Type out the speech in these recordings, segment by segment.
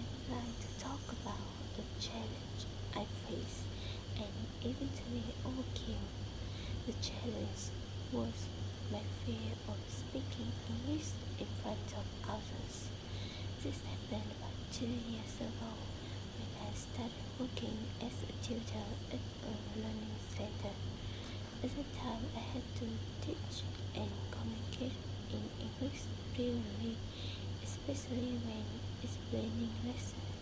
I'd like to talk about the challenge I faced and eventually overcame. The challenge was my fear of speaking English in front of others. This happened about 2 years ago when I started working as a tutor at a learning center. At the time, I had to teach and communicate in English regularly, especially when explaining lessons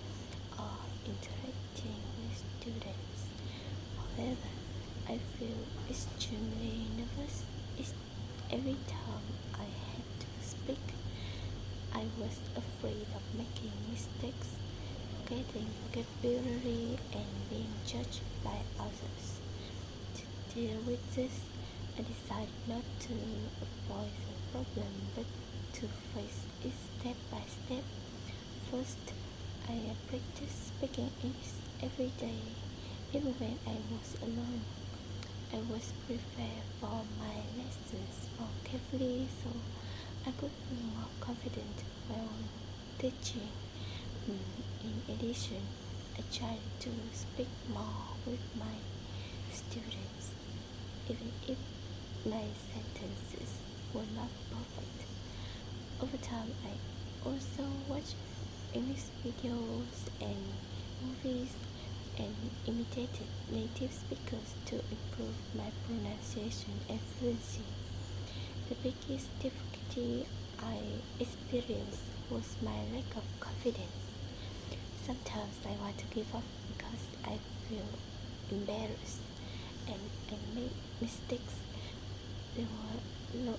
or interacting with students. However, I feel extremely nervous every time I had to speak. I was afraid of making mistakes, forgetting vocabulary, and being judged by others. To deal with this, I decided not to avoid the problem but to face it step by step. First, I practiced speaking English every day, even when I was alone. I was prepared for my lessons more carefully so I could feel more confident while teaching. In addition, I tried to speak more with my students, even if my sentences were not perfect. Over time, I also watched English videos and movies and imitated native speakers to improve my pronunciation and fluency. The biggest difficulty I experienced was my lack of confidence. Sometimes I want to give up because I feel embarrassed and I made mistakes. There were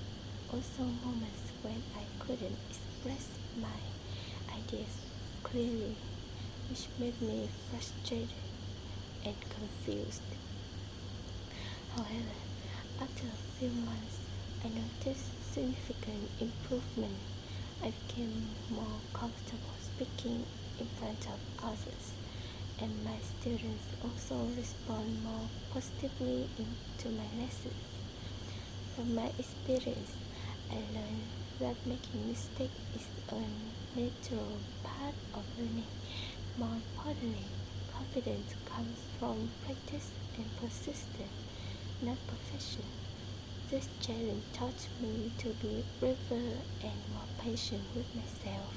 also moments when I couldn't express my ideas clearly, which made me frustrated and confused. However, after a few months, I noticed significant improvement. I became more comfortable speaking in front of others, and my students also respond more positively to my lessons. From my experience, I learned that making mistakes is a natural part of learning. More importantly, confidence comes from practice and persistence, not perfection. This challenge taught me to be braver and more patient with myself.